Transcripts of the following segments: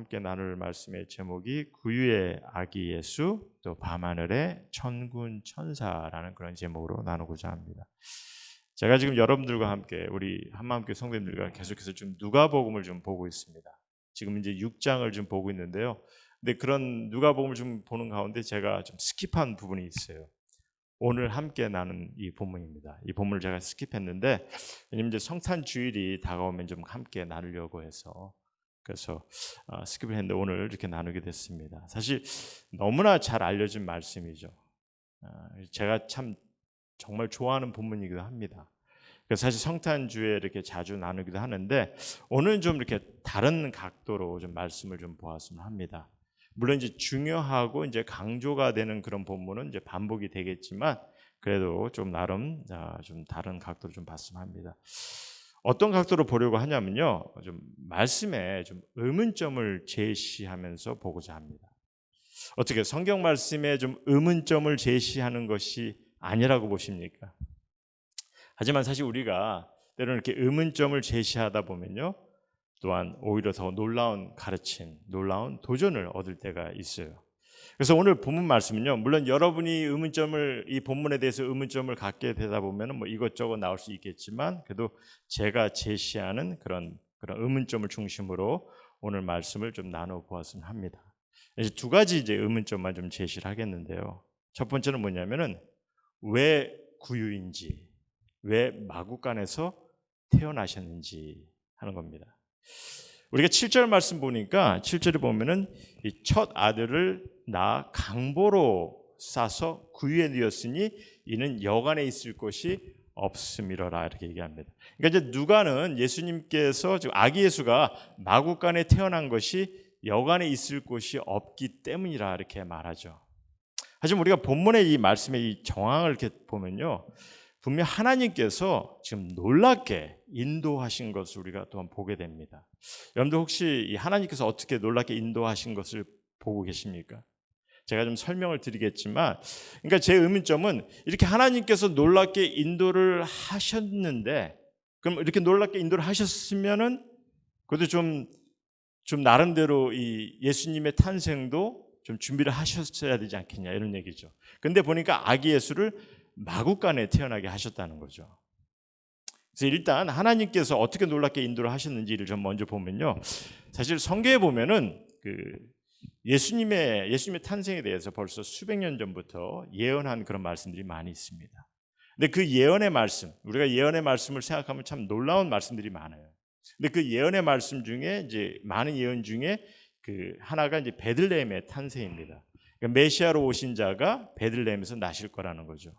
함께 나눌 말씀의 제목이 구유의 아기 예수, 또 밤하늘의 천군 천사라는 그런 제목으로 나누고자 합니다. 제가 지금 여러분들과 함께 우리 한마음교회 성도님들과 계속해서 좀 누가복음을 좀 보고 있습니다. 지금 이제 6장을 좀 보고 있는데요. 근데 그런 누가복음을 좀 보는 가운데 제가 좀 스킵한 부분이 있어요. 오늘 함께 나눈 이 본문입니다. 이 본문을 제가 스킵했는데 왜냐면 이제 성탄 주일이 다가오면 좀 함께 나누려고 해서 그래서 스킵을 했는데 오늘 이렇게 나누게 됐습니다. 사실 너무나 잘 알려진 말씀이죠. 제가 참 정말 좋아하는 본문이기도 합니다. 그래서 사실 성탄주에 이렇게 자주 나누기도 하는데 오늘은 좀 이렇게 다른 각도로 좀 말씀을 좀 보았으면 합니다. 물론 이제 중요하고 이제 강조가 되는 그런 본문은 이제 반복이 되겠지만 그래도 좀 나름 좀 다른 각도로 좀 봤으면 합니다. 어떤 각도로 보려고 하냐면요, 좀 말씀에 좀 의문점을 제시하면서 보고자 합니다. 어떻게 성경 말씀에 좀 의문점을 제시하는 것이 아니라고 보십니까? 하지만 사실 우리가 때로는 이렇게 의문점을 제시하다 보면요, 또한 오히려 더 놀라운 가르침, 놀라운 도전을 얻을 때가 있어요. 그래서 오늘 본문 말씀은요, 물론 여러분이 의문점을 이 본문에 대해서 의문점을 갖게 되다 보면은 뭐 이것저것 나올 수 있겠지만 그래도 제가 제시하는 그런 의문점을 중심으로 오늘 말씀을 좀 나눠 보았으면 합니다. 이제 두 가지 이제 의문점만 좀 제시를 하겠는데요. 첫 번째는 뭐냐면은 왜 구유인지, 왜 마구간에서 태어나셨는지 하는 겁니다. 우리가 7절 말씀 보니까 7절에 보면은 이 첫 아들을 낳아 강보로 싸서 구유에 넣었으니 이는 여간에 있을 곳이 없음이로라 이렇게 얘기합니다. 그러니까 이제 누가는 예수님께서 지금 아기 예수가 마구간에 태어난 것이 여간에 있을 곳이 없기 때문이라 이렇게 말하죠. 하지만 우리가 본문의 이 말씀의 이 정황을 이렇게 보면요, 분명 하나님께서 지금 놀랍게 인도하신 것을 우리가 또한 보게 됩니다. 여러분들 혹시 이 하나님께서 어떻게 놀랍게 인도하신 것을 보고 계십니까? 제가 좀 설명을 드리겠지만, 그러니까 제 의문점은 이렇게 하나님께서 놀랍게 인도를 하셨는데, 그럼 이렇게 놀랍게 인도를 하셨으면은 그것도 좀 나름대로 이 예수님의 탄생도 좀 준비를 하셨어야 되지 않겠냐 이런 얘기죠. 근데 보니까 아기 예수를 마구간에 태어나게 하셨다는 거죠. 그래서 일단 하나님께서 어떻게 놀랍게 인도를 하셨는지를 좀 먼저 보면요, 사실 성경에 보면은 그 예수님의 탄생에 대해서 벌써 수백 년 전부터 예언한 그런 말씀들이 많이 있습니다. 근데 그 예언의 말씀, 우리가 예언의 말씀을 생각하면 참 놀라운 말씀들이 많아요. 근데 그 예언의 말씀 중에 이제 많은 예언 중에 그 하나가 이제 베들레헴의 탄생입니다. 그러니까 메시아로 오신 자가 베들레헴에서 나실 거라는 거죠.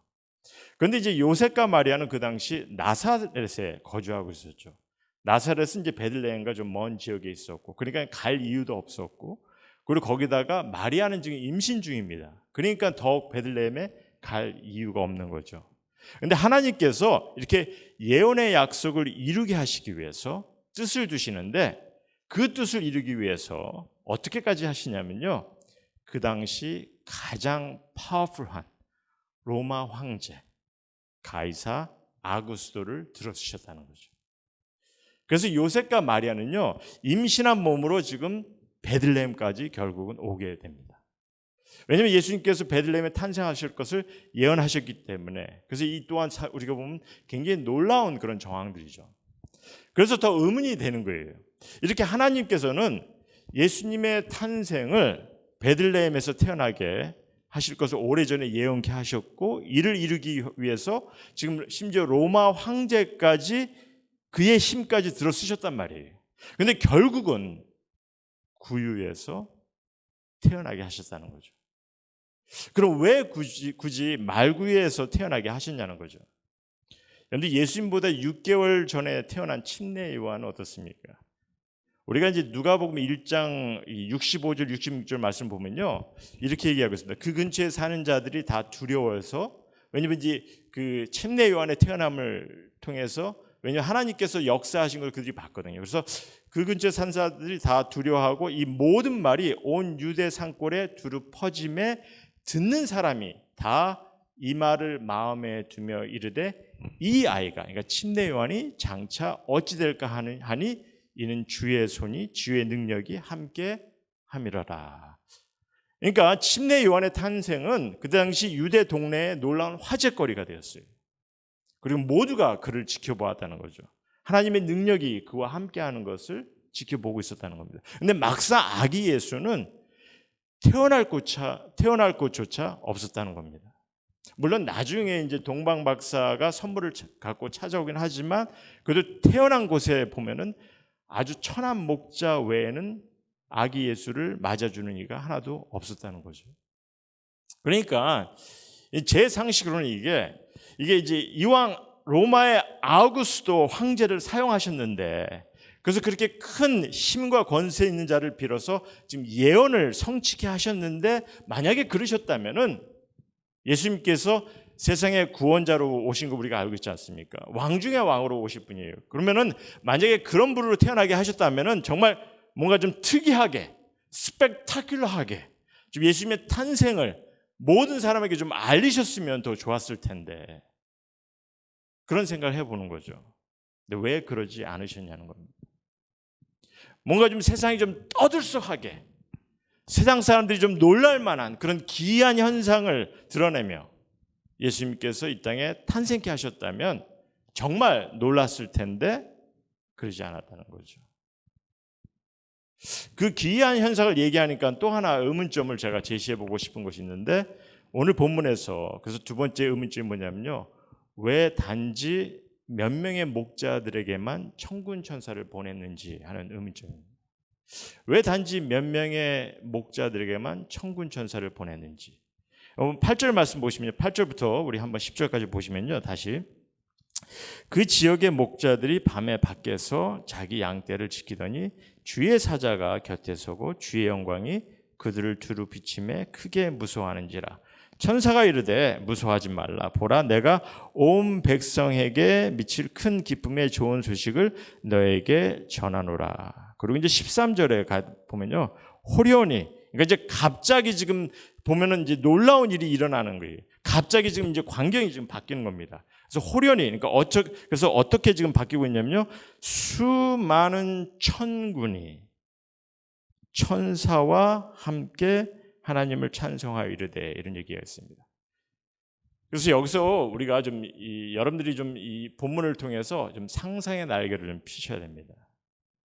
그런데 이제 요셉과 마리아는 그 당시 나사렛에 거주하고 있었죠. 나사렛은 이제 베들레헴과 좀 먼 지역에 있었고, 그러니까 갈 이유도 없었고, 그리고 거기다가 마리아는 지금 임신 중입니다. 그러니까 더욱 베들레헴에 갈 이유가 없는 거죠. 그런데 하나님께서 이렇게 예언의 약속을 이루게 하시기 위해서 뜻을 두시는데, 그 뜻을 이루기 위해서 어떻게까지 하시냐면요, 그 당시 가장 파워풀한 로마 황제 가이사 아구스도를 들어주셨다는 거죠. 그래서 요셉과 마리아는요, 임신한 몸으로 지금 베들레헴까지 결국은 오게 됩니다. 왜냐하면 예수님께서 베들레헴에 탄생하실 것을 예언하셨기 때문에. 그래서 이 또한 우리가 보면 굉장히 놀라운 그런 정황들이죠. 그래서 더 의문이 되는 거예요. 이렇게 하나님께서는 예수님의 탄생을 베들레헴에서 태어나게 하실 것을 오래전에 예언케 하셨고, 이를 이루기 위해서 지금 심지어 로마 황제까지 그의 힘까지 들어 쓰셨단 말이에요. 그런데 결국은 구유에서 태어나게 하셨다는 거죠. 그럼 왜 굳이 말구유에서 태어나게 하셨냐는 거죠. 그런데 예수님보다 6개월 전에 태어난 침례 요한은 어떻습니까? 우리가 이제 누가복음 1장 65절 66절 말씀 보면요, 이렇게 얘기하고 있습니다. 그 근처에 사는 자들이 다 두려워해서, 왜냐면 이제 그 침례 요한의 태어남을 통해서, 왜냐면 하나님께서 역사하신 걸 그들이 봤거든요. 그래서 그 근처에 사는 자들이 다 두려워하고 이 모든 말이 온 유대 산골에 두루 퍼짐에 듣는 사람이 다 이 말을 마음에 두며 이르되 이 아이가, 그러니까 침례 요한이 장차 어찌 될까 하니 이는 주의 손이 주의 능력이 함께 함이라라. 그러니까 침례 요한의 탄생은 그 당시 유대 동네의 놀라운 화제거리가 되었어요. 그리고 모두가 그를 지켜보았다는 거죠. 하나님의 능력이 그와 함께하는 것을 지켜보고 있었다는 겁니다. 근데 막상 아기 예수는 태어날 곳조차 없었다는 겁니다. 물론 나중에 이제 동방 박사가 선물을 갖고 찾아오긴 하지만 그래도 태어난 곳에 보면은 아주 천한 목자 외에는 아기 예수를 맞아주는 이가 하나도 없었다는 거죠. 그러니까 제 상식으로는 이게 이제 이왕 로마의 아우구스도 황제를 사용하셨는데, 그래서 그렇게 큰 힘과 권세 있는 자를 빌어서 지금 예언을 성취케 하셨는데, 만약에 그러셨다면은 예수님께서 세상의 구원자로 오신 거 우리가 알고 있지 않습니까? 왕 중의 왕으로 오실 분이에요. 그러면은 만약에 그런 분으로 태어나게 하셨다면은 정말 뭔가 좀 특이하게, 스펙타큘러하게 좀 예수님의 탄생을 모든 사람에게 좀 알리셨으면 더 좋았을 텐데, 그런 생각을 해보는 거죠. 근데 왜 그러지 않으셨냐는 겁니다. 뭔가 좀 세상이 좀 떠들썩하게, 세상 사람들이 좀 놀랄 만한 그런 기이한 현상을 드러내며 예수님께서 이 땅에 탄생케 하셨다면 정말 놀랐을 텐데 그러지 않았다는 거죠. 그 기이한 현상을 얘기하니까 또 하나 의문점을 제가 제시해 보고 싶은 것이 있는데, 오늘 본문에서 그래서 두 번째 의문점이 뭐냐면요, 왜 단지 몇 명의 목자들에게만 천군 천사를 보냈는지 하는 의문점입니다. 왜 단지 몇 명의 목자들에게만 천군 천사를 보냈는지. 8절 말씀 보시면 8절부터 우리 한번 10절까지 보시면요, 다시 그 지역의 목자들이 밤에 밖에서 자기 양떼를 지키더니 주의 사자가 곁에 서고 주의 영광이 그들을 두루 비침에 크게 무서워하는지라. 천사가 이르되 무서워하지 말라. 보라, 내가 온 백성에게 미칠 큰 기쁨의 좋은 소식을 너에게 전하노라. 그리고 이제 13절에 보면요, 호련히, 그러니까 이제 갑자기 지금 보면은 이제 놀라운 일이 일어나는 거예요. 갑자기 지금 이제 광경이 지금 바뀌는 겁니다. 그래서 호련히, 그러니까 그래서 어떻게 지금 바뀌고 있냐면요, 수많은 천군이 천사와 함께 하나님을 찬송하여 이르되, 이런 얘기가 있습니다. 그래서 여기서 우리가 좀 여러분들이 좀 이 본문을 통해서 좀 상상의 날개를 좀 피셔야 됩니다.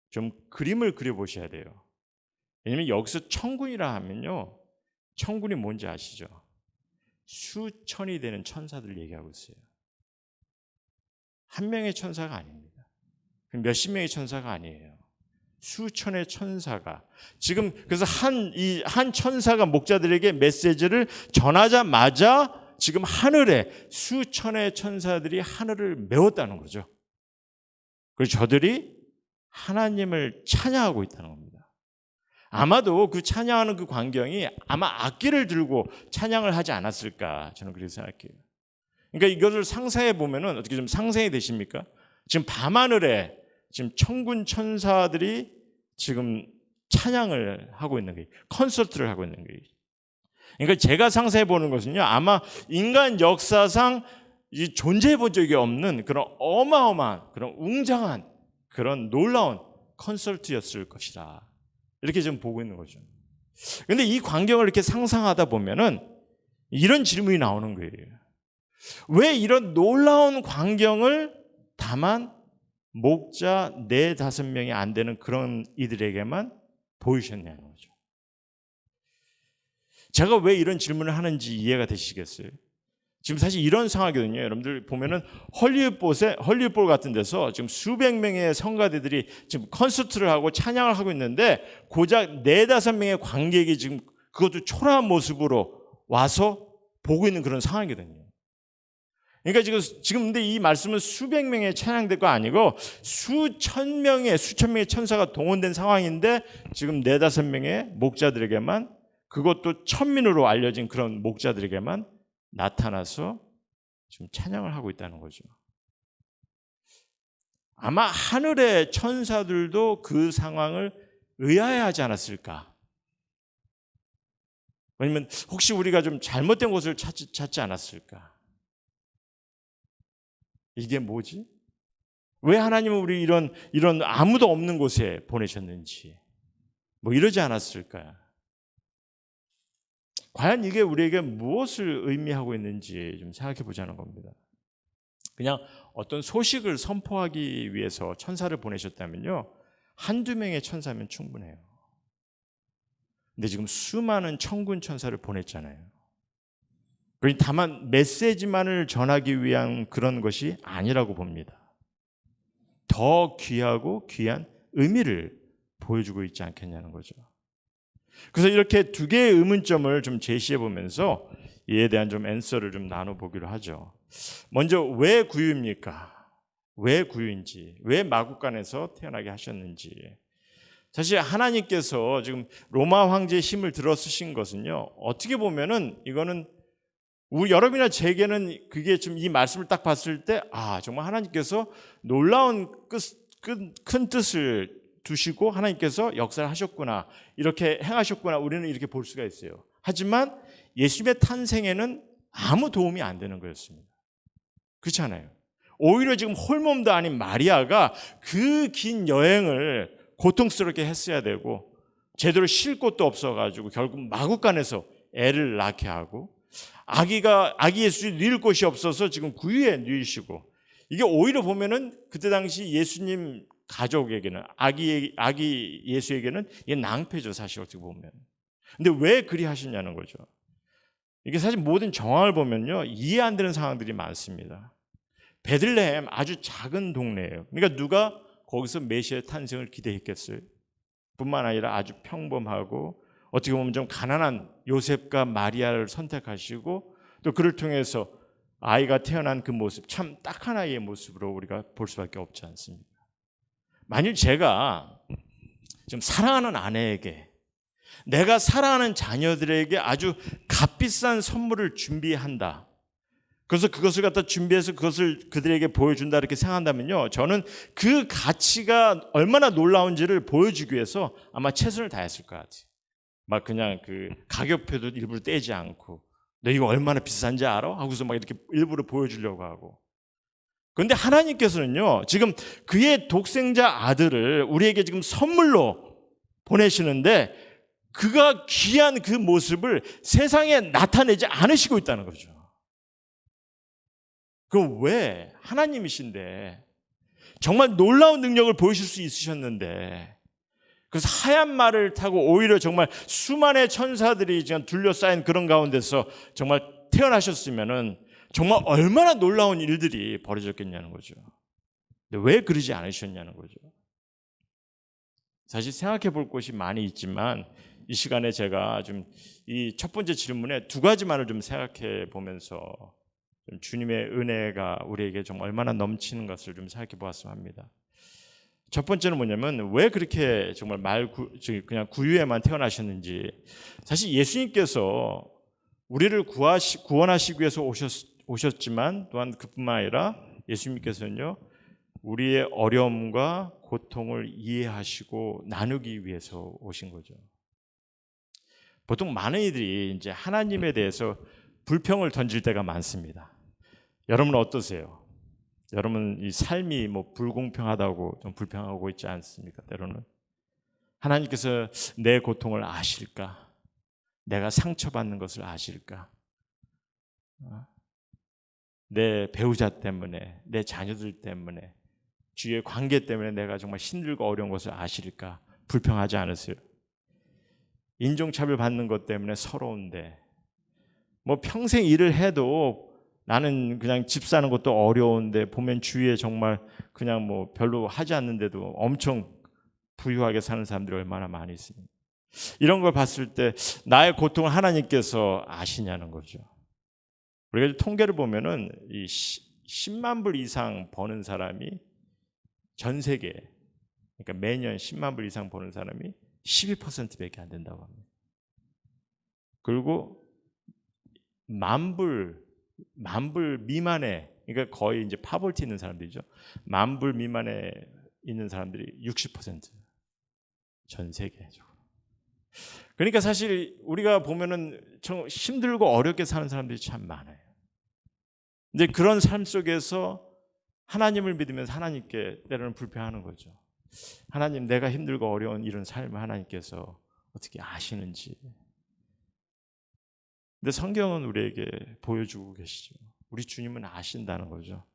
좀 그림을 그려보셔야 돼요. 왜냐하면 여기서 천군이라 하면요, 천군이 뭔지 아시죠? 수천이 되는 천사들 얘기하고 있어요. 한 명의 천사가 아닙니다. 몇십 명의 천사가 아니에요. 수천의 천사가 지금, 그래서 한 천사가 목자들에게 메시지를 전하자마자 지금 하늘에 수천의 천사들이 하늘을 메웠다는 거죠. 그래서 저들이 하나님을 찬양하고 있다는 겁니다. 아마도 그 찬양하는 그 광경이 아마 악기를 들고 찬양을 하지 않았을까, 저는 그렇게 생각해요. 그러니까 이것을 상상해 보면은 어떻게 좀 상상이 되십니까? 지금 밤하늘에 지금 천군 천사들이 지금 찬양을 하고 있는 거예요. 콘서트를 하고 있는 거예요. 그러니까 제가 상상해 보는 것은요, 아마 인간 역사상 존재해 본 적이 없는 그런 어마어마한, 그런 웅장한, 그런 놀라운 콘서트였을 것이다, 이렇게 좀 보고 있는 거죠. 그런데 이 광경을 이렇게 상상하다 보면은 이런 질문이 나오는 거예요. 왜 이런 놀라운 광경을 다만 목자 4-5명이 안 되는 그런 이들에게만 보이셨냐는 거죠. 제가 왜 이런 질문을 하는지 이해가 되시겠어요? 지금 사실 이런 상황이거든요. 여러분들 보면은 헐리우드 같은 데서 지금 수백 명의 성가대들이 지금 콘서트를 하고 찬양을 하고 있는데, 고작 4-5명의 관객이 지금 그것도 초라한 모습으로 와서 보고 있는 그런 상황이거든요. 그러니까 지금 근데 이 말씀은 수백 명의 찬양대가 아니고 수천 명의 천사가 동원된 상황인데, 지금 4-5명의 목자들에게만, 그것도 천민으로 알려진 그런 목자들에게만 나타나서 지금 찬양을 하고 있다는 거죠. 아마 하늘의 천사들도 그 상황을 의아해하지 않았을까? 왜냐면 혹시 우리가 좀 잘못된 곳을 찾지 않았을까? 이게 뭐지? 왜 하나님은 우리 이런 아무도 없는 곳에 보내셨는지, 뭐 이러지 않았을까? 과연 이게 우리에게 무엇을 의미하고 있는지 좀 생각해 보자는 겁니다. 그냥 어떤 소식을 선포하기 위해서 천사를 보내셨다면요, 한두 명의 천사면 충분해요. 근데 지금 수많은 천군 천사를 보냈잖아요. 그러니 다만 메시지만을 전하기 위한 그런 것이 아니라고 봅니다. 더 귀하고 귀한 의미를 보여주고 있지 않겠냐는 거죠. 그래서 이렇게 두 개의 의문점을 좀 제시해 보면서 이에 대한 좀 앤서를 좀 나눠보기로 하죠. 먼저 왜 구유입니까? 왜 구유인지, 왜 마국간에서 태어나게 하셨는지. 사실 하나님께서 지금 로마 황제의 힘을 들어 쓰신 것은요, 어떻게 보면은 이거는 우리 여러분이나 제게는 그게 좀 이 말씀을 딱 봤을 때, 아, 정말 하나님께서 놀라운 큰 뜻을 두시고 하나님께서 역사를 하셨구나, 이렇게 행하셨구나, 우리는 이렇게 볼 수가 있어요. 하지만 예수님의 탄생에는 아무 도움이 안 되는 거였습니다. 그렇지 않아요? 오히려 지금 홀몸도 아닌 마리아가 그 긴 여행을 고통스럽게 했어야 되고, 제대로 쉴 곳도 없어가지고 결국 마국간에서 애를 낳게 하고, 아기 예수를 누일 곳이 없어서 지금 구유에 누이시고, 이게 오히려 보면은 그때 당시 예수님 가족에게는, 아기 예수에게는 이게 낭패죠, 사실 어떻게 보면. 근데 왜 그리 하셨냐는 거죠. 이게 사실 모든 정황을 보면요, 이해 안 되는 상황들이 많습니다. 베들레헴 아주 작은 동네예요. 그러니까 누가 거기서 메시아의 탄생을 기대했겠어요? 뿐만 아니라 아주 평범하고 어떻게 보면 좀 가난한 요셉과 마리아를 선택하시고, 또 그를 통해서 아이가 태어난 그 모습, 참 딱한 아이의 모습으로 우리가 볼 수밖에 없지 않습니까? 만일 제가 좀 사랑하는 아내에게, 내가 사랑하는 자녀들에게 아주 값비싼 선물을 준비한다, 그래서 그것을 갖다 준비해서 그것을 그들에게 보여준다, 이렇게 생각한다면요, 저는 그 가치가 얼마나 놀라운지를 보여주기 위해서 아마 최선을 다했을 것 같아요. 막 그냥 그 가격표도 일부러 떼지 않고, 너 이거 얼마나 비싼지 알아? 하고서 막 이렇게 일부러 보여주려고 하고. 그런데 하나님께서는요, 지금 그의 독생자 아들을 우리에게 지금 선물로 보내시는데, 그가 귀한 그 모습을 세상에 나타내지 않으시고 있다는 거죠. 그 왜? 하나님이신데, 정말 놀라운 능력을 보이실 수 있으셨는데, 그래서 하얀 말을 타고 오히려 정말 수많은 천사들이 지금 둘러싸인 그런 가운데서 정말 태어나셨으면은 정말 얼마나 놀라운 일들이 벌어졌겠냐는 거죠. 근데 왜 그러지 않으셨냐는 거죠. 사실 생각해 볼 곳이 많이 있지만, 이 시간에 제가 좀 이 첫 번째 질문에 두 가지만을 좀 생각해 보면서 좀 주님의 은혜가 우리에게 좀 얼마나 넘치는 것을 좀 생각해 보았으면 합니다. 첫 번째는 뭐냐면, 왜 그렇게 정말 그냥 구유에만 태어나셨는지. 사실 예수님께서 우리를 구원하시기 위해서 오셨지만, 또한 그뿐만 아니라 예수님께서는요, 우리의 어려움과 고통을 이해하시고 나누기 위해서 오신 거죠. 보통 많은 이들이 이제 하나님에 대해서 불평을 던질 때가 많습니다. 여러분은 어떠세요? 여러분 이 삶이 뭐 불공평하다고 좀 불평하고 있지 않습니까? 때로는 하나님께서 내 고통을 아실까? 내가 상처받는 것을 아실까? 내 배우자 때문에, 내 자녀들 때문에, 주위의 관계 때문에 내가 정말 힘들고 어려운 것을 아실까? 불평하지 않으세요? 인종차별 받는 것 때문에 서러운데, 뭐 평생 일을 해도 나는 그냥 집 사는 것도 어려운데, 보면 주위에 정말 그냥 뭐 별로 하지 않는데도 엄청 부유하게 사는 사람들이 얼마나 많이 있습니다. 이런 걸 봤을 때 나의 고통을 하나님께서 아시냐는 거죠. 우리가 통계를 보면은 이 10만 불 이상 버는 사람이 전 세계, 그러니까 매년 10만 불 이상 버는 사람이 12%밖에 안 된다고 합니다. 그리고 만불 미만에, 그러니까 거의 이제 파벌티 있는 사람들이죠. 만불 미만에 있는 사람들이 60%. 전 세계적으로. 그러니까 사실 우리가 보면은 좀 힘들고 어렵게 사는 사람들이 참 많아요. 근데 그런 삶 속에서 하나님을 믿으면서 하나님께 때로는 불평하는 거죠. 하나님, 내가 힘들고 어려운 이런 삶을 하나님께서 어떻게 아시는지. 근데 성경은 우리에게 보여주고 계시죠. 우리 주님은 아신다는 거죠.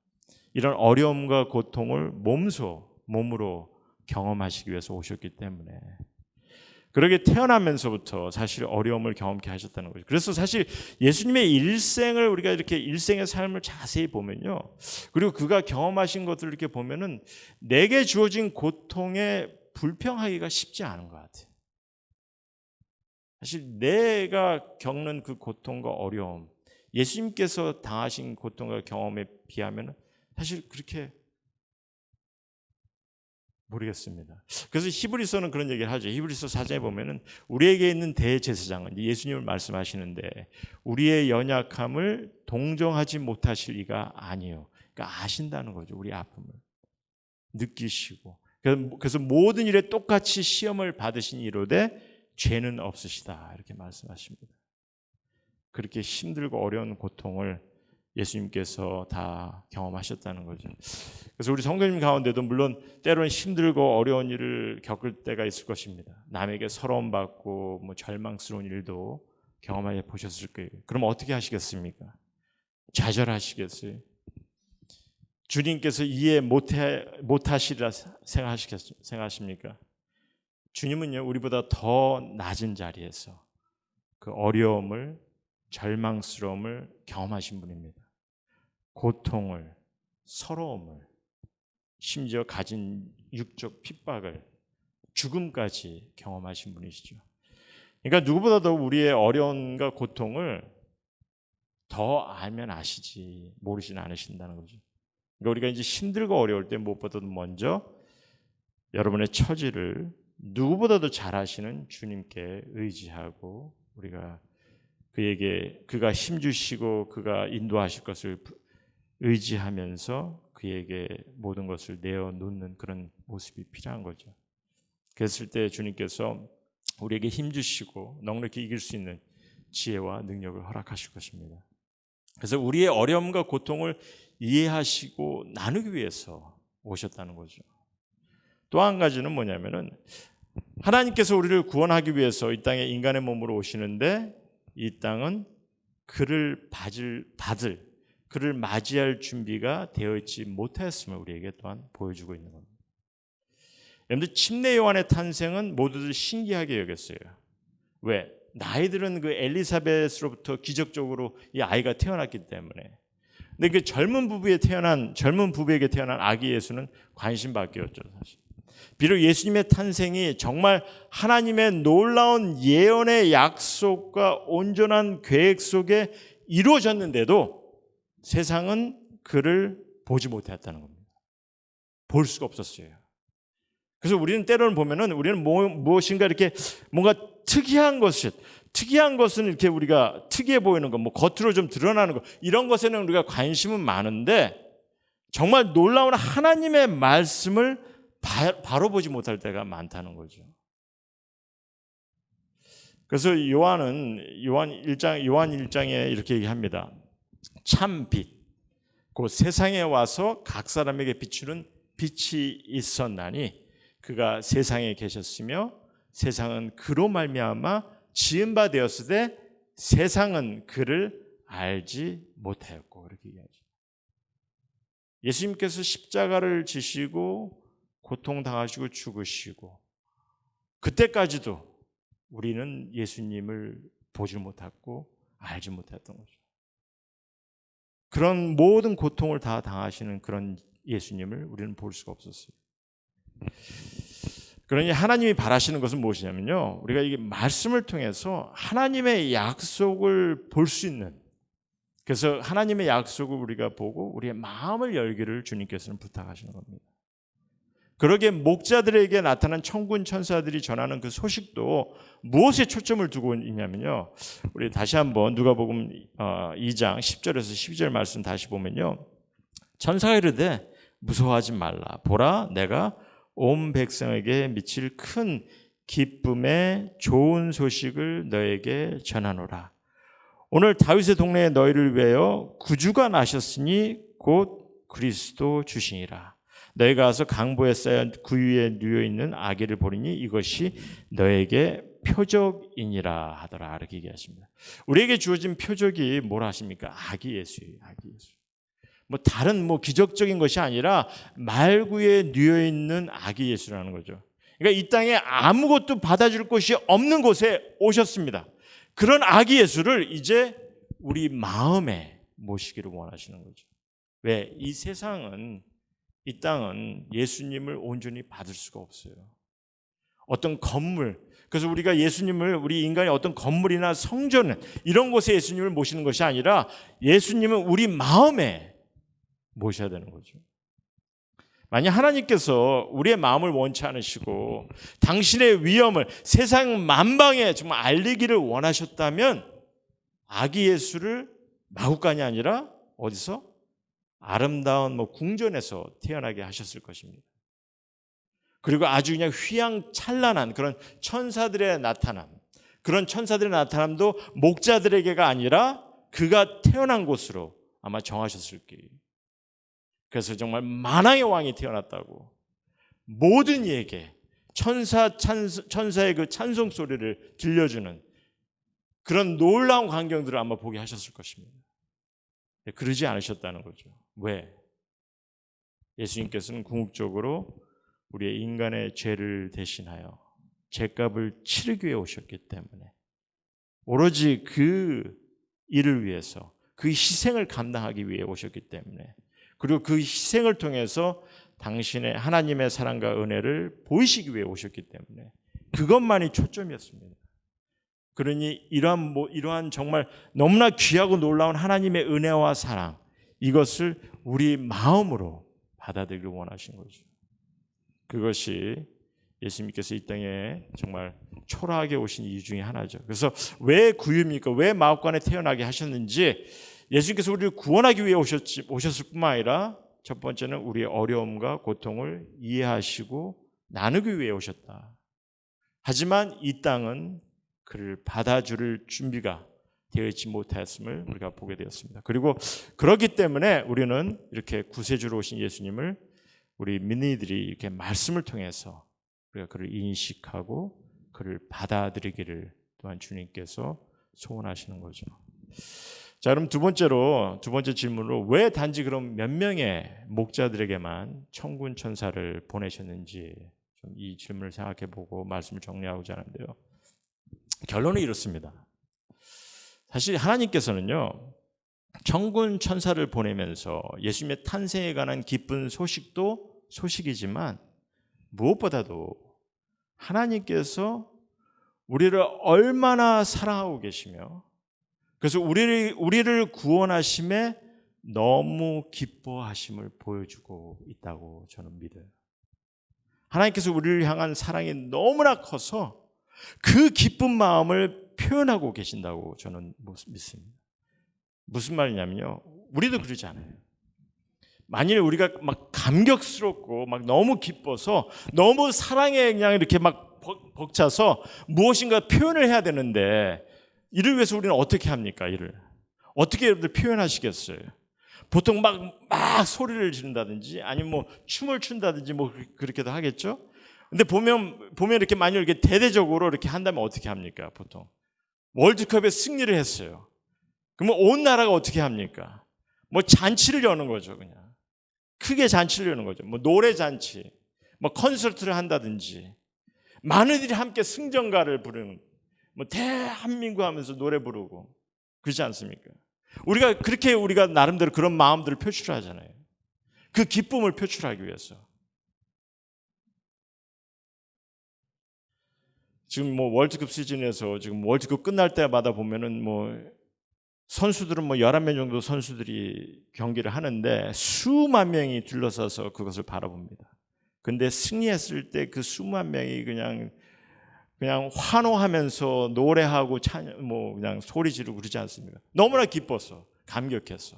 이런 어려움과 고통을 몸으로 경험하시기 위해서 오셨기 때문에, 그러게 태어나면서부터 사실 어려움을 경험케 하셨다는 거죠. 그래서 사실 예수님의 일생을 우리가 이렇게 일생의 삶을 자세히 보면요, 그리고 그가 경험하신 것들을 이렇게 보면은 내게 주어진 고통에 불평하기가 쉽지 않은 것 같아요. 사실 내가 겪는 그 고통과 어려움, 예수님께서 당하신 고통과 경험에 비하면 사실 그렇게 모르겠습니다. 그래서 히브리서는 그런 얘기를 하죠. 히브리서 4장에 보면은 우리에게 있는 대제사장은 예수님을 말씀하시는데 우리의 연약함을 동정하지 못하실 이가 아니요. 그러니까 아신다는 거죠. 우리 아픔을 느끼시고, 그래서 모든 일에 똑같이 시험을 받으신 이로되 죄는 없으시다, 이렇게 말씀하십니다. 그렇게 힘들고 어려운 고통을 예수님께서 다 경험하셨다는 거죠. 그래서 우리 성도님 가운데도 물론 때로는 힘들고 어려운 일을 겪을 때가 있을 것입니다. 남에게 서러움받고 절망스러운 일도 경험해 보셨을 거예요. 그럼 어떻게 하시겠습니까? 좌절하시겠어요? 주님께서 이해 못하시리라 생각하십니까? 주님은요, 우리보다 더 낮은 자리에서 그 어려움을, 절망스러움을 경험하신 분입니다. 고통을, 서러움을, 심지어 가진 육적 핍박을, 죽음까지 경험하신 분이시죠. 그러니까 누구보다도 우리의 어려움과 고통을 더 알면 아시지 모르지는 않으신다는 거죠. 그러니까 우리가 이제 힘들고 어려울 때 무엇보다도 먼저 여러분의 처지를 누구보다도 잘 아시는 주님께 의지하고, 우리가 그가 힘주시고 그가 인도하실 것을 의지하면서 그에게 모든 것을 내어놓는 그런 모습이 필요한 거죠. 그랬을 때 주님께서 우리에게 힘주시고 넉넉히 이길 수 있는 지혜와 능력을 허락하실 것입니다. 그래서 우리의 어려움과 고통을 이해하시고 나누기 위해서 오셨다는 거죠. 또 한 가지는 뭐냐면은, 하나님께서 우리를 구원하기 위해서 이 땅에 인간의 몸으로 오시는데 이 땅은 그를 그를 맞이할 준비가 되어 있지 못하였음을 우리에게 또한 보여주고 있는 겁니다. 여러분들, 침례 요한의 탄생은 모두들 신기하게 여겼어요. 왜? 나이들은 그 엘리사벳으로부터 기적적으로 이 아이가 태어났기 때문에. 근데 그 젊은 부부에게 태어난 아기 예수는 관심 밖이었죠, 사실. 비록 예수님의 탄생이 정말 하나님의 놀라운 예언의 약속과 온전한 계획 속에 이루어졌는데도 세상은 그를 보지 못했다는 겁니다. 볼 수가 없었어요. 그래서 우리는 때로는 보면은 우리는 무엇인가 이렇게 뭔가 특이한 것은 이렇게 우리가 특이해 보이는 것, 겉으로 좀 드러나는 것, 이런 것에는 우리가 관심은 많은데 정말 놀라운 하나님의 말씀을 바로 보지 못할 때가 많다는 거죠. 그래서 요한 1장에 이렇게 얘기합니다. 참 빛, 곧 세상에 와서 각 사람에게 비추는 빛이 있었나니 그가 세상에 계셨으며 세상은 그로 말미암아 지은 바 되었으되 세상은 그를 알지 못하였고, 그렇게 얘기하죠. 예수님께서 십자가를 지시고 고통당하시고 죽으시고 그때까지도 우리는 예수님을 보지 못했고 알지 못했던 거죠. 그런 모든 고통을 다 당하시는 그런 예수님을 우리는 볼 수가 없었어요. 그러니 하나님이 바라시는 것은 무엇이냐면요, 우리가 이게 말씀을 통해서 하나님의 약속을 볼 수 있는, 그래서 하나님의 약속을 우리가 보고 우리의 마음을 열기를 주님께서는 부탁하시는 겁니다. 그러기에 목자들에게 나타난 천군 천사들이 전하는 그 소식도 무엇에 초점을 두고 있냐면요, 우리 다시 한번 누가복음 2장 10절에서 12절 말씀 다시 보면요, 천사가 이르되 무서워하지 말라. 보라, 내가 온 백성에게 미칠 큰 기쁨의 좋은 소식을 너에게 전하노라. 오늘 다윗의 동네에 너희를 위하여 구주가 나셨으니 곧 그리스도 주시니라. 너희가 가서 강보에 쌓여 구유에 누워 있는 아기를 보리니 이것이 너에게 표적이니라 하더라 이렇게 얘기하십니다. 우리에게 주어진 표적이 뭐라 하십니까? 아기 예수예요. 아기 예수. 뭐 다른 뭐 기적적인 것이 아니라 말구에 누워 있는 아기 예수라는 거죠. 그러니까 이 땅에 아무것도 받아줄 곳이 없는 곳에 오셨습니다. 그런 아기 예수를 이제 우리 마음에 모시기를 원하시는 거죠. 왜? 이 세상은, 이 땅은 예수님을 온전히 받을 수가 없어요. 어떤 건물, 그래서 우리가 예수님을, 우리 인간이 어떤 건물이나 성전 이런 곳에 예수님을 모시는 것이 아니라 예수님은 우리 마음에 모셔야 되는 거죠. 만약 하나님께서 우리의 마음을 원치 않으시고 당신의 위엄을 세상 만방에 정말 알리기를 원하셨다면 아기 예수를 마구간이 아니라 어디서? 아름다운 궁전에서 태어나게 하셨을 것입니다. 그리고 아주 그냥 휘황찬란한 그런 천사들의 나타남, 그런 천사들의 나타남도 목자들에게가 아니라 그가 태어난 곳으로 아마 정하셨을 거예요. 그래서 정말 만왕의 왕이 태어났다고 모든 이에게 천사의 그 찬송 소리를 들려주는 그런 놀라운 광경들을 아마 보게 하셨을 것입니다. 그러지 않으셨다는 거죠. 왜? 예수님께서는 궁극적으로 우리의 인간의 죄를 대신하여 죄값을 치르기 위해 오셨기 때문에 오로지 그 일을 위해서 그 희생을 감당하기 위해 오셨기 때문에 그리고 그 희생을 통해서 당신의 하나님의 사랑과 은혜를 보이시기 위해 오셨기 때문에 그것만이 초점이었습니다. 그러니 이러한 정말 너무나 귀하고 놀라운 하나님의 은혜와 사랑 이것을 우리 마음으로 받아들이길 원하신 거죠. 그것이 예수님께서 이 땅에 정말 초라하게 오신 이유 중에 하나죠. 그래서 왜 구유입니까? 왜 마옥간에 태어나게 하셨는지 예수님께서 우리를 구원하기 위해 오셨을 뿐만 아니라 첫 번째는 우리의 어려움과 고통을 이해하시고 나누기 위해 오셨다. 하지만 이 땅은 그를 받아줄 준비가 되어 있지 못하였음을 우리가 보게 되었습니다. 그리고 그렇기 때문에 우리는 이렇게 구세주로 오신 예수님을 우리 민의들이 이렇게 말씀을 통해서 우리가 그를 인식하고 그를 받아들이기를 또한 주님께서 소원하시는 거죠. 자, 그럼 두 번째 질문으로 왜 단지 그럼 몇 명의 목자들에게만 천군 천사를 보내셨는지 좀 이 질문을 생각해 보고 말씀을 정리하고자 하는데요. 결론은 이렇습니다. 사실 하나님께서는요, 천군 천사를 보내면서 예수님의 탄생에 관한 기쁜 소식도 소식이지만 무엇보다도 하나님께서 우리를 얼마나 사랑하고 계시며 그래서 우리를 구원하심에 너무 기뻐하심을 보여주고 있다고 저는 믿어요. 하나님께서 우리를 향한 사랑이 너무나 커서 그 기쁜 마음을 표현하고 계신다고 저는 믿습니다. 무슨 말이냐면요, 우리도 그러지 않아요. 만일 우리가 막 감격스럽고 막 너무 기뻐서 너무 사랑에 그냥 이렇게 막 벅차서 무엇인가 표현을 해야 되는데 이를 위해서 우리는 어떻게 합니까? 이를 어떻게 여러분들 표현하시겠어요? 보통 막 소리를 지른다든지 아니면 뭐 춤을 춘다든지 뭐 그렇게도 하겠죠. 근데 보면 이렇게 만일 이렇게 대대적으로 이렇게 한다면 어떻게 합니까? 보통 월드컵에 승리를 했어요. 그러면 온 나라가 어떻게 합니까? 뭐 잔치를 여는 거죠, 그냥 크게 잔치를 여는 거죠. 뭐 노래 잔치, 뭐 콘서트를 한다든지 많은 이들이 함께 승전가를 부르는, 뭐 대한민국 하면서 노래 부르고 그러지 않습니까? 우리가 나름대로 그런 마음들을 표출하잖아요. 그 기쁨을 표출하기 위해서. 지금 뭐 월드컵 시즌에서 지금 월드컵 끝날 때마다 보면은 뭐 선수들은 뭐 11명 정도 선수들이 경기를 하는데 수만 명이 둘러서서 그것을 바라봅니다. 근데 승리했을 때 그 수만 명이 그냥 환호하면서 노래하고 뭐 그냥 소리 지르고 그러지 않습니까? 너무나 기뻐서, 감격해서.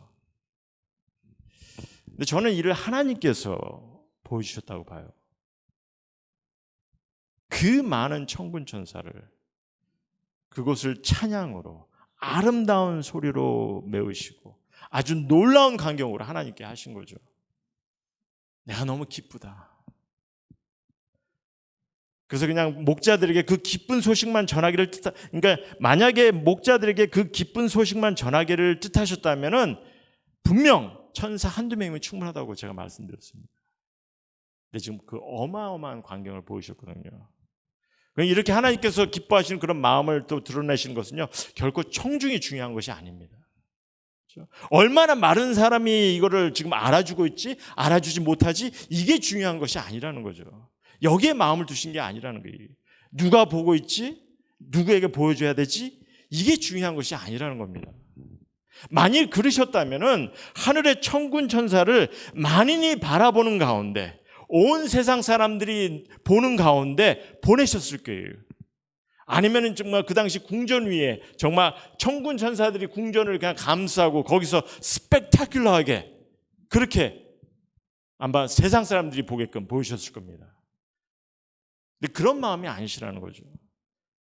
근데 저는 이를 하나님께서 보여주셨다고 봐요. 그 많은 천군 천사를 그곳을 찬양으로 아름다운 소리로 메우시고 아주 놀라운 광경으로 하나님께 하신 거죠. 내가 너무 기쁘다. 그래서 그냥 목자들에게 그 기쁜 소식만 전하기를 그러니까 만약에 목자들에게 그 기쁜 소식만 전하기를 뜻하셨다면은 분명 천사 한두 명이면 충분하다고 제가 말씀드렸습니다. 근데 지금 그 어마어마한 광경을 보이셨거든요. 이렇게 하나님께서 기뻐하시는 그런 마음을 또 드러내시는 것은요, 결코 청중이 중요한 것이 아닙니다. 그렇죠? 얼마나 많은 사람이 이거를 지금 알아주고 있지, 알아주지 못하지, 이게 중요한 것이 아니라는 거죠. 여기에 마음을 두신 게 아니라는 거예요. 누가 보고 있지, 누구에게 보여줘야 되지, 이게 중요한 것이 아니라는 겁니다. 만일 그러셨다면은 하늘의 천군 천사를 만인이 바라보는 가운데, 온 세상 사람들이 보는 가운데 보내셨을 거예요. 아니면은 정말 그 당시 궁전 위에 정말 천군 천사들이 궁전을 그냥 감싸고 거기서 스펙타큘러하게 그렇게 아마 세상 사람들이 보게끔 보이셨을 겁니다. 근데 그런 마음이 아니시라는 거죠.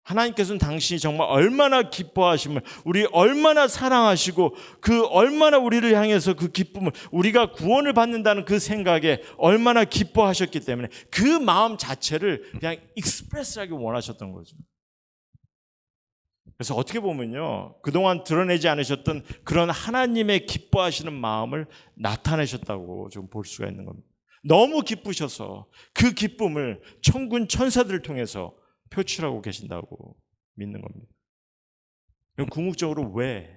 하나님께서는 당신이 정말 얼마나 기뻐하심을, 우리 얼마나 사랑하시고 그 얼마나 우리를 향해서 그 기쁨을, 우리가 구원을 받는다는 그 생각에 얼마나 기뻐하셨기 때문에 그 마음 자체를 그냥 익스프레스하게 원하셨던 거죠. 그래서 어떻게 보면요, 그동안 드러내지 않으셨던 그런 하나님의 기뻐하시는 마음을 나타내셨다고 좀 볼 수가 있는 겁니다. 너무 기쁘셔서 그 기쁨을 천군 천사들을 통해서 표출하고 계신다고 믿는 겁니다. 그럼 궁극적으로 왜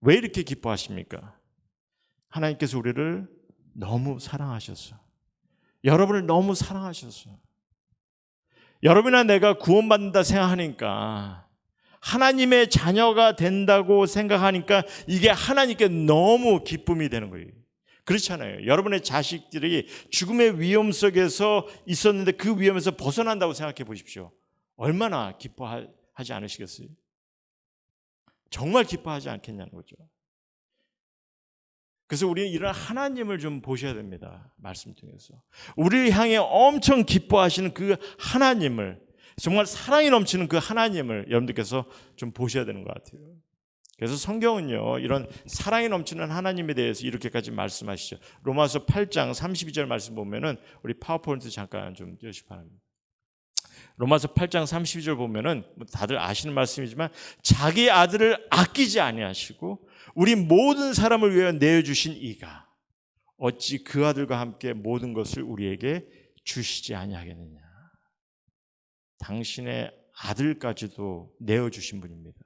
이렇게 기뻐하십니까? 하나님께서 우리를 너무 사랑하셔서, 여러분을 너무 사랑하셔서, 여러분이나 내가 구원받는다 생각하니까, 하나님의 자녀가 된다고 생각하니까 이게 하나님께 너무 기쁨이 되는 거예요. 그렇잖아요. 여러분의 자식들이 죽음의 위험 속에서 있었는데 그 위험에서 벗어난다고 생각해 보십시오. 얼마나 기뻐하지 않으시겠어요? 정말 기뻐하지 않겠냐는 거죠. 그래서 우리는 이런 하나님을 좀 보셔야 됩니다. 말씀 통해서. 우리를 향해 엄청 기뻐하시는 그 하나님을, 정말 사랑이 넘치는 그 하나님을 여러분들께서 좀 보셔야 되는 것 같아요. 그래서 성경은요, 이런 사랑이 넘치는 하나님에 대해서 이렇게까지 말씀하시죠. 로마서 8장 32절 말씀 보면은 우리 파워포인트 잠깐 좀 띄우시기 바랍니다. 로마서 8장 32절 보면은 다들 아시는 말씀이지만 자기 아들을 아끼지 아니하시고 우리 모든 사람을 위하여 내어주신 이가 어찌 그 아들과 함께 모든 것을 우리에게 주시지 아니하겠느냐. 당신의 아들까지도 내어주신 분입니다.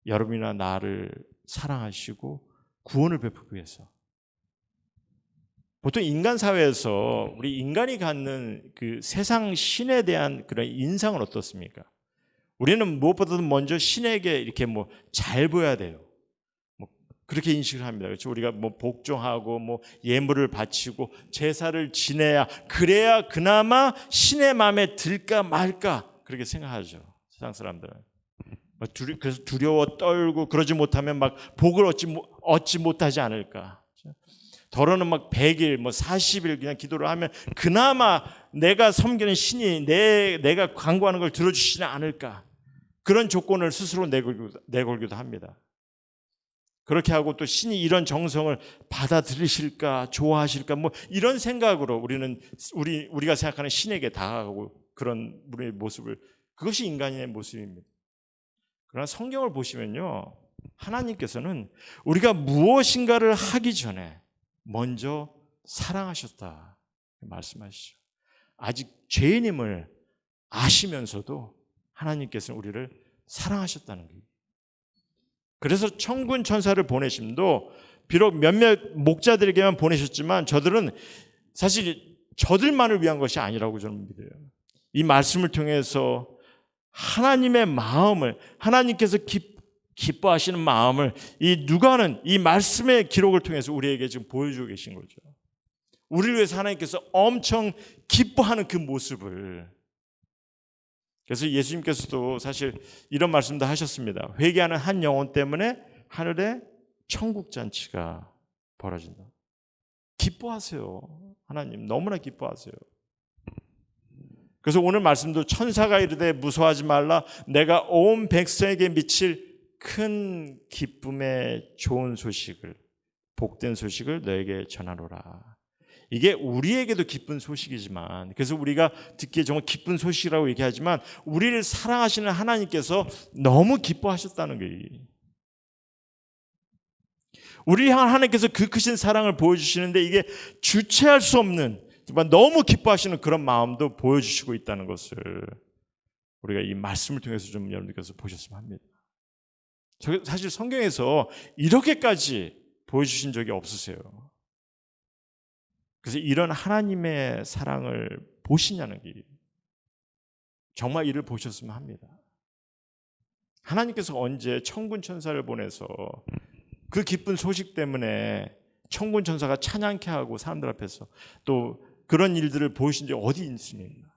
여러분이나 나를 사랑하시고 구원을 베푸기 위해서. 보통 인간 사회에서 우리 인간이 갖는 그 세상 신에 대한 그런 인상은 어떻습니까? 우리는 무엇보다도 먼저 신에게 이렇게 뭐 잘 보여야 돼요. 뭐 그렇게 인식을 합니다. 그렇죠? 우리가 뭐 복종하고 뭐 예물을 바치고 제사를 지내야, 그래야 그나마 신의 마음에 들까 말까 그렇게 생각하죠. 세상 사람들은. 그래서 두려워 떨고 그러지 못하면 막 복을 얻지 못하지 않을까. 더러는 막 100일, 뭐 40일 그냥 기도를 하면 그나마 내가 섬기는 신이 내가 간구하는 걸 들어주시지 않을까. 그런 조건을 스스로 내걸기도 합니다. 그렇게 하고 또 신이 이런 정성을 받아들이실까, 좋아하실까, 뭐 이런 생각으로 우리가 생각하는 신에게 다가가고 그런 우리의 모습을, 그것이 인간의 모습입니다. 그러나 성경을 보시면요, 하나님께서는 우리가 무엇인가를 하기 전에 먼저 사랑하셨다 말씀하시죠. 아직 죄인임을 아시면서도 하나님께서는 우리를 사랑하셨다는 거예요. 그래서 천군 천사를 보내심도 비록 몇몇 목자들에게만 보내셨지만 저들은 사실 저들만을 위한 것이 아니라고 저는 믿어요. 이 말씀을 통해서 하나님의 마음을, 하나님께서 기뻐하시는 마음을 이 누가는 이 말씀의 기록을 통해서 우리에게 지금 보여주고 계신 거죠. 우리를 위해서 하나님께서 엄청 기뻐하는 그 모습을. 그래서 예수님께서도 사실 이런 말씀도 하셨습니다. 회개하는 한 영혼 때문에 하늘에 천국 잔치가 벌어진다. 기뻐하세요. 하나님 너무나 기뻐하세요. 그래서 오늘 말씀도 천사가 이르되 무서워하지 말라, 내가 온 백성에게 미칠 큰 기쁨의 좋은 소식을, 복된 소식을 너에게 전하노라. 이게 우리에게도 기쁜 소식이지만, 그래서 우리가 듣기에 정말 기쁜 소식이라고 얘기하지만 우리를 사랑하시는 하나님께서 너무 기뻐하셨다는 거예요. 우리를 향한 하나님께서 그 크신 사랑을 보여주시는데 이게 주체할 수 없는, 정말 너무 기뻐하시는 그런 마음도 보여주시고 있다는 것을 우리가 이 말씀을 통해서 좀 여러분들께서 보셨으면 합니다. 사실 성경에서 이렇게까지 보여주신 적이 없으세요. 그래서 이런 하나님의 사랑을 보시냐는 게, 정말 이를 보셨으면 합니다. 하나님께서 언제 천군 천사를 보내서 그 기쁜 소식 때문에 천군 천사가 찬양케 하고 사람들 앞에서 또 그런 일들을 보이신 적이 어디 있습니까?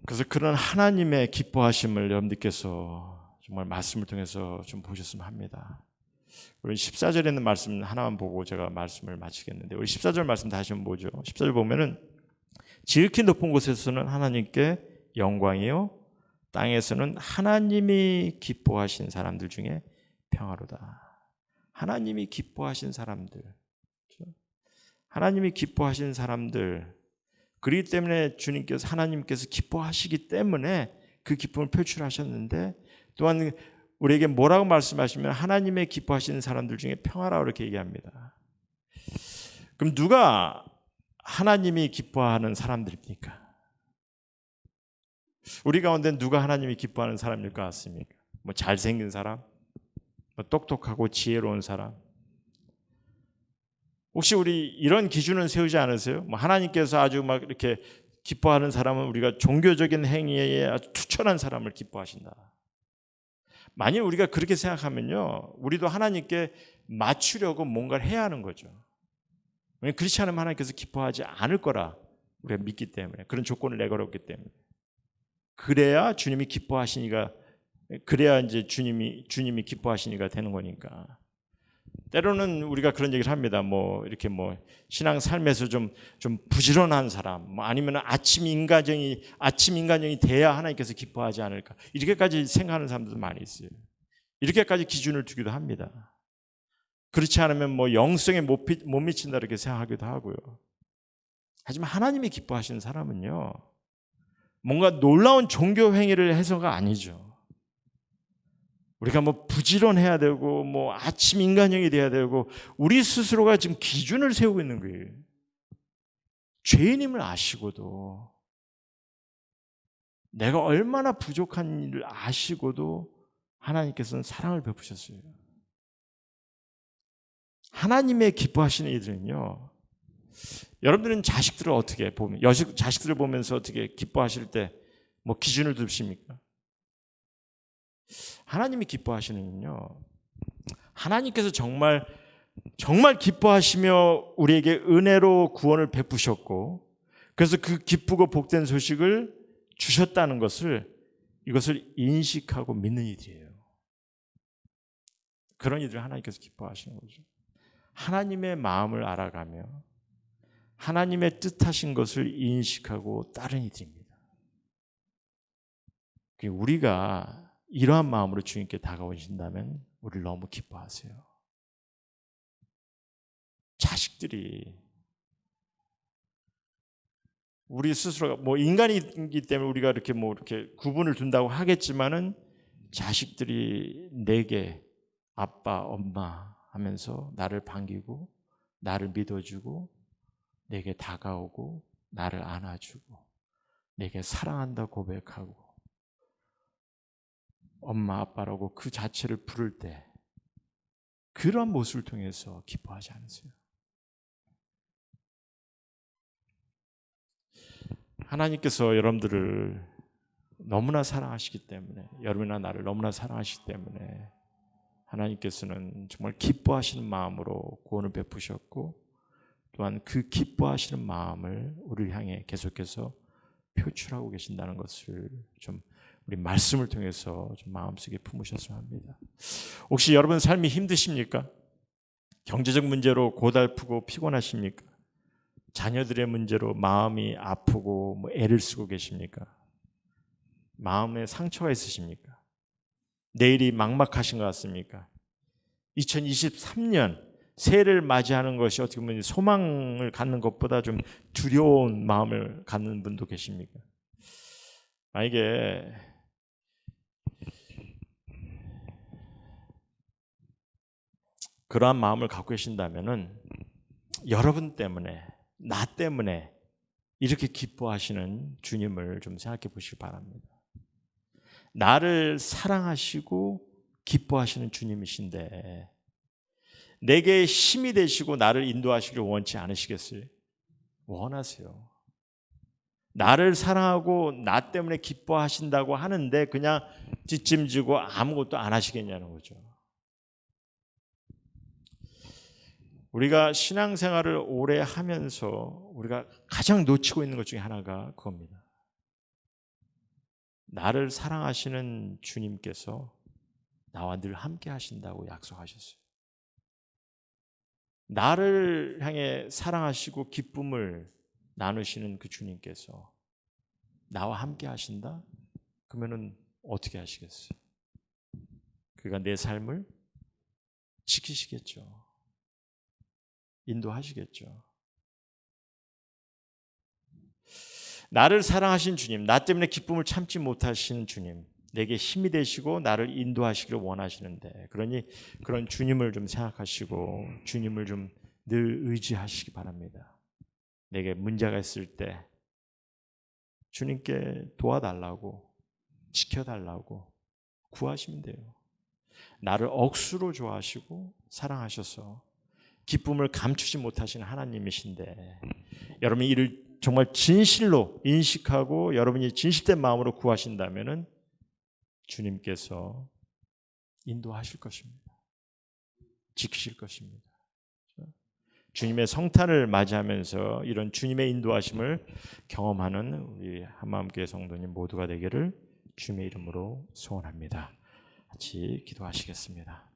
그래서 그런 하나님의 기뻐하심을 여러분들께서 정말 말씀을 통해서 좀 보셨으면 합니다. 우리 14절에 있는 말씀 하나만 보고 제가 말씀을 마치겠는데, 우리 14절 말씀 다시 한번 보죠. 14절 보면은 지극히 높은 곳에서는 하나님께 영광이요, 땅에서는 하나님이 기뻐하신 사람들 중에 평화로다. 하나님이 기뻐하신 사람들, 하나님이 기뻐하신 사람들, 그렇기 때문에 주님께서, 하나님께서 기뻐하시기 때문에 그 기쁨을 표출하셨는데, 또한 우리에게 뭐라고 말씀하시면 하나님의 기뻐하시는 사람들 중에 평화라고 이렇게 얘기합니다. 그럼 누가 하나님이 기뻐하는 사람들입니까? 우리 가운데 누가 하나님이 기뻐하는 사람일 것 같습니까? 뭐 잘생긴 사람, 뭐 똑똑하고 지혜로운 사람. 혹시 우리 이런 기준은 세우지 않으세요? 뭐 하나님께서 아주 막 이렇게 기뻐하는 사람은 우리가 종교적인 행위에 아주 투철한 사람을 기뻐하신다. 만약 우리가 그렇게 생각하면요, 우리도 하나님께 맞추려고 뭔가를 해야 하는 거죠. 왜냐하면 그렇지 않으면 하나님께서 기뻐하지 않을 거라 우리가 믿기 때문에, 그런 조건을 내걸었기 때문에. 그래야 주님이 기뻐하시니까, 그래야 이제 주님이 기뻐하시니까 되는 거니까. 때로는 우리가 그런 얘기를 합니다. 뭐 이렇게 뭐 신앙 삶에서 좀 부지런한 사람, 뭐 아니면 아침 인간형이 돼야 하나님께서 기뻐하지 않을까, 이렇게까지 생각하는 사람들도 많이 있어요. 이렇게까지 기준을 두기도 합니다. 그렇지 않으면 뭐 영성에 못 미친다 이렇게 생각하기도 하고요. 하지만 하나님이 기뻐하시는 사람은요, 뭔가 놀라운 종교 행위를 해서가 아니죠. 우리가 뭐 부지런해야 되고 뭐 아침 인간형이 돼야 되고, 우리 스스로가 지금 기준을 세우고 있는 거예요. 죄인임을 아시고도, 내가 얼마나 부족한 일을 아시고도 하나님께서는 사랑을 베푸셨어요. 하나님의 기뻐하시는 이들은요, 여러분들은 자식들을 어떻게 보면, 자식들을 보면서 어떻게 기뻐하실 때 뭐 기준을 두십니까? 하나님이 기뻐하시는요, 하나님께서 정말 기뻐하시며 우리에게 은혜로 구원을 베푸셨고, 그래서 그 기쁘고 복된 소식을 주셨다는 것을, 이것을 인식하고 믿는 이들이에요. 그런 이들을 하나님께서 기뻐하시는 거죠. 하나님의 마음을 알아가며 하나님의 뜻하신 것을 인식하고 따른 이들입니다. 우리가 이러한 마음으로 주님께 다가오신다면 우리를 너무 기뻐하세요. 자식들이, 우리 스스로가 뭐 인간이기 때문에 우리가 이렇게 뭐 이렇게 구분을 둔다고 하겠지만은, 자식들이 내게 아빠, 엄마 하면서 나를 반기고 나를 믿어주고 내게 다가오고 나를 안아주고 내게 사랑한다 고백하고 엄마 아빠라고 그 자체를 부를 때, 그런 모습을 통해서 기뻐하지 않으세요? 하나님께서 여러분들을 너무나 사랑하시기 때문에, 여러분이나 나를 너무나 사랑하시기 때문에 하나님께서는 정말 기뻐하시는 마음으로 구원을 베푸셨고, 또한 그 기뻐하시는 마음을 우리를 향해 계속해서 표출하고 계신다는 것을 좀 우리 말씀을 통해서 좀 마음속에 품으셨으면 합니다. 혹시 여러분 삶이 힘드십니까? 경제적 문제로 고달프고 피곤하십니까? 자녀들의 문제로 마음이 아프고 뭐 애를 쓰고 계십니까? 마음에 상처가 있으십니까? 내일이 막막하신 것 같습니까? 2023년 새해를 맞이하는 것이 어떻게 보면 소망을 갖는 것보다 좀 두려운 마음을 갖는 분도 계십니까? 만약에 그러한 마음을 갖고 계신다면은 여러분 때문에, 나 때문에 이렇게 기뻐하시는 주님을 좀 생각해 보시기 바랍니다. 나를 사랑하시고 기뻐하시는 주님이신데 내게 힘이 되시고 나를 인도하시길 원치 않으시겠어요? 원하세요. 나를 사랑하고 나 때문에 기뻐하신다고 하는데 그냥 뒷짐지고 아무것도 안 하시겠냐는 거죠. 우리가 신앙생활을 오래 하면서 우리가 가장 놓치고 있는 것 중에 하나가 그겁니다. 나를 사랑하시는 주님께서 나와 늘 함께 하신다고 약속하셨어요. 나를 향해 사랑하시고 기쁨을 나누시는 그 주님께서 나와 함께 하신다? 그러면은 어떻게 하시겠어요? 그가 내 삶을 지키시겠죠. 인도하시겠죠. 나를 사랑하신 주님, 나 때문에 기쁨을 참지 못하신 주님, 내게 힘이 되시고 나를 인도하시기를 원하시는데, 그러니 그런 주님을 좀 생각하시고 주님을 좀 늘 의지하시기 바랍니다. 내게 문제가 있을 때 주님께 도와달라고, 지켜달라고 구하시면 돼요. 나를 억수로 좋아하시고 사랑하셔서 기쁨을 감추지 못하시는 하나님이신데, 여러분이 이를 정말 진실로 인식하고 여러분이 진실된 마음으로 구하신다면은 주님께서 인도하실 것입니다. 지키실 것입니다. 주님의 성탄을 맞이하면서 이런 주님의 인도하심을 경험하는 우리 한마음교회 성도님 모두가 되기를 주님의 이름으로 소원합니다. 같이 기도하시겠습니다.